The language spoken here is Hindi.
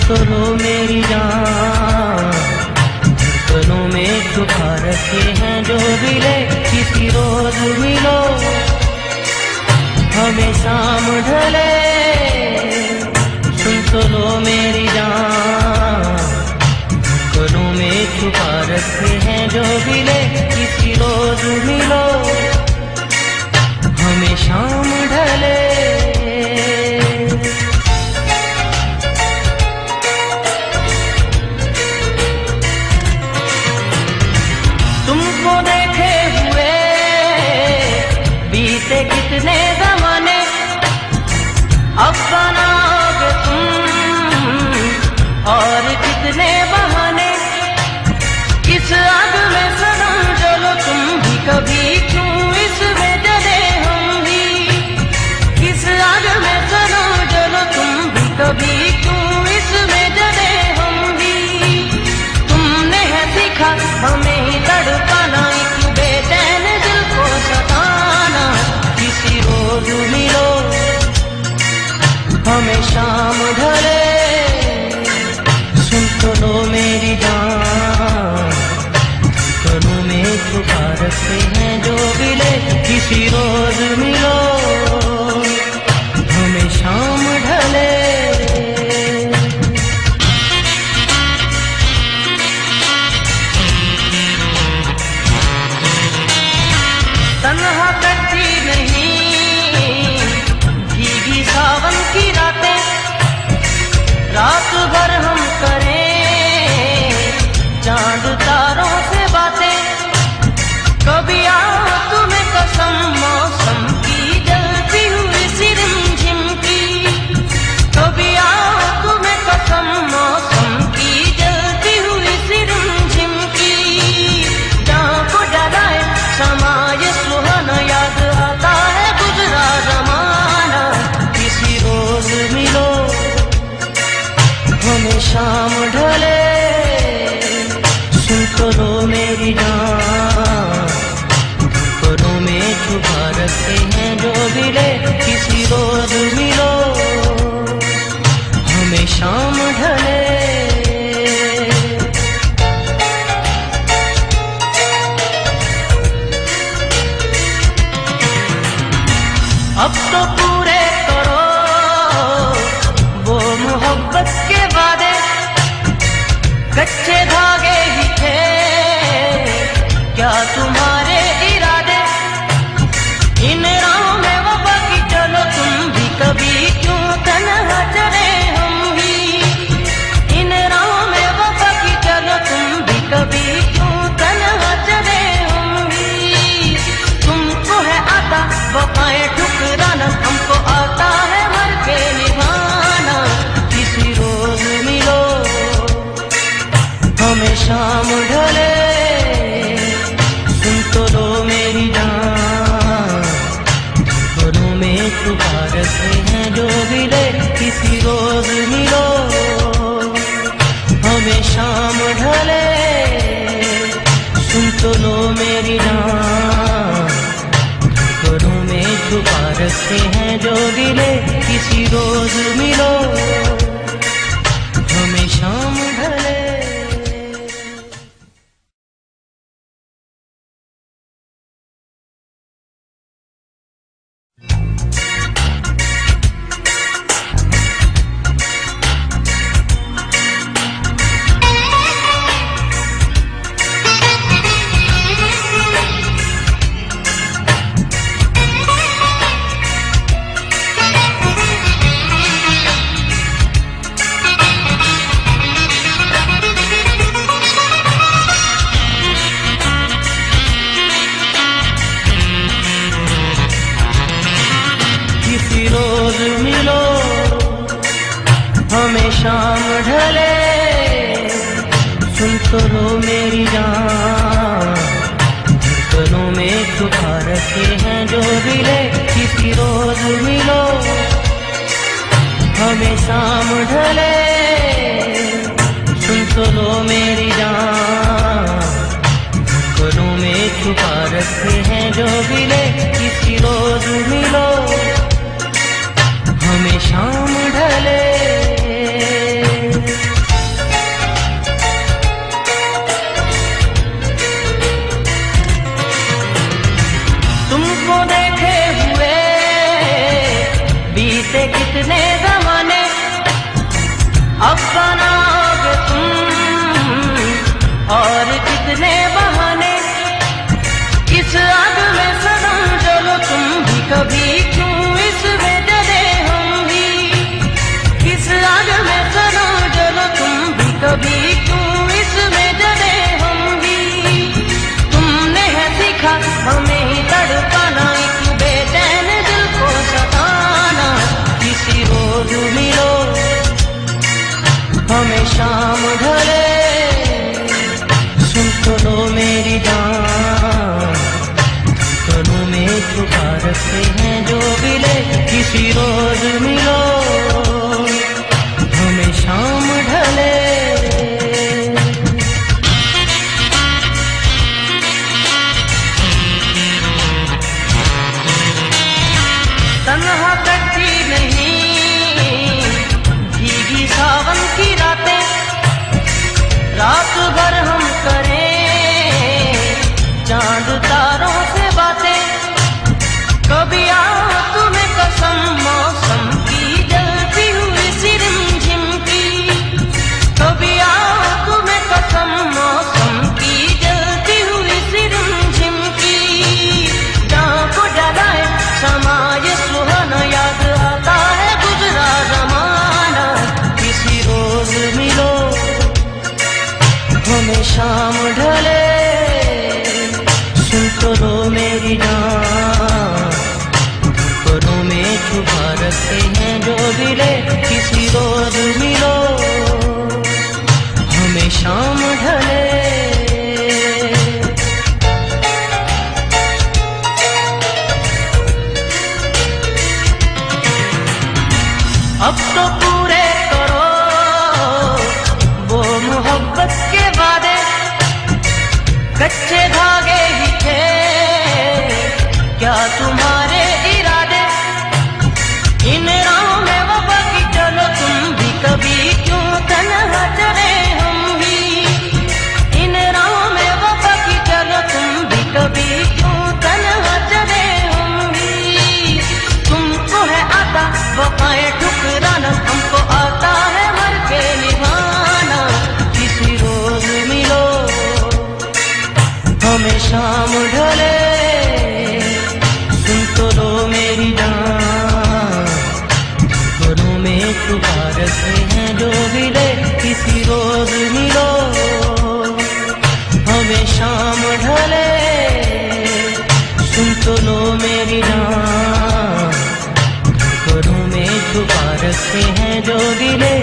तो लो मेरी जान, धड़कनों में छुपा रखे हैं जो गिले, किसी रोज मिलो हमें शाम ढले। सुन तो लो मेरी जान, धड़कनों में छुपा रखे हैं जो गिले, किसी रोज मिलो हमें शाम ढले। तुमको देखे हुए बीते कितने ज़माने, अब बनाओगे तुम और कितने बहाने। इस आग में सनम जलो तुम भी, कभी क्यों इसमें जले हम भी। इस आग में सनम जलो तुम भी, कभी क्यों इसमें जले हम भी। तुमने है सीखा हमें ही तड़पाना, एक बेचैन दिल को सताना। किसी रोज मिलो हमें शाम ढले। सुन तो लो मेरी जान, धड़कनों में छुपा रखे हैं जो गिले, किसी रोज मिलो हमें शाम ढले। तन्हा कटती नहीं भीगी सावन की रातें, रात भर हम करें चांद तारों से बातें। कभी आओ तुम्हें कसम मौसम की जलती हुई सी रिमझिम की। कभी आओ तुम्हें कसम मौसम की जलती हुई सी रिमझिम की। जहाँ को जलाए समाये सुहाना, याद आता है गुजरा जमाना। किसी रोज मिलो हमें शाम ढले। सुन तो लो मेरी जान, धड़कनों में छुपा रखे हैं जो गिले, किसी रोज मिलो हमें शाम ढले। अब तो पूरे करो वो मोहब्बत के वादे, कच्चे धागे ही थे क्या तुम्हारे इरादे। इन राहों में वफा की चलो तुम भी, कभी क्यों तन्हा चले हम भी। इन राहों में वफा की चलो तुम भी, कभी क्यों तन्हा चले हम भी। तुमको है आता वफाएं ठुकराना, हमको आता है मर के निभाना। किसी रोज मिलो हमें शाम ढले। सुन तो लो मेरी जान, धड़कनों में छुपा रखे हैं जो गिले, किसी रोज मिलो हमें शाम ढले। सुन तो लो मेरी जान, धड़कनों में छुपा रखे हैं जो गिले, किसी रोज मिलो हमें शाम ढले। हमें शाम ढले। सुन तो लो मेरी जान, धड़कनों में छुपा रखे हैं जो गिले, किसी रोज मिलो हमें शाम ढले। सुन तो लो मेरी जान, धड़कनों में छुपा रखे हैं जो गिले, किसी रोज मिलो हमें शाम ढले। कितने ज़माने अब बनाओगे तुम, और कितने बहाने इस आग में सनम जलो तुम भी। कभी क्यों इसमें जले हम भी, इस आग में सनम जलो तुम भी। कभी क्यों इसमें जले हम भी। तुमने है सीखा हमें ही तड़पाना, एक बेचैन दिल को सताना। किसी रोज मिलो हमें शाम ढले, सुन तो लो मेरी जान, धड़कनों में छुपा रखे हैं जो गिले। किसी रोज मिलो हमें शाम ढले। तन्हा कच्ची नहीं भीगी सावन की रातें, रात भर हम करें चांद तारों से बातें। कभी आओ तुम्हें कसम मौसम की जलती हुई सी रिमझिम की। कभी आओ तुम्हें कसम मौसम की जलती हुई सी रिमझिम की। जहाँ को जलाए समाये सुहाना, याद आता है गुजरा जमाना। किसी रोज मिलो हमें शाम ढले, सुन तो लो मेरी जान, धड़कनों में छुपा रखे हैं जो गिले। किसी रोज मिलो हमें शाम ढले। अब तो पूरे करो वो मोहब्बत के वादे, कच्चे धागे ही थे क्या तुम्हारे इरादे। इन राहों में वफा की चलो तुम भी, कभी क्यों तन्हा चले हम भी। इन राहों में वफा की चलो तुम भी, कभी क्यों तन्हा चले हम भी। तुमको है आता वफाएं ठुकराना, हमको आता है मर के निभाना। किसी रोज मिलो हमें शाम ढले, सुन तो लो मेरी जान, धड़कनों में छुपा रखे हैं जो गिले। किसी रोज मिलो हमें शाम ढले, सुन तो लो मेरी जान, धड़कनों में छुपा रखे हैं जो गिले।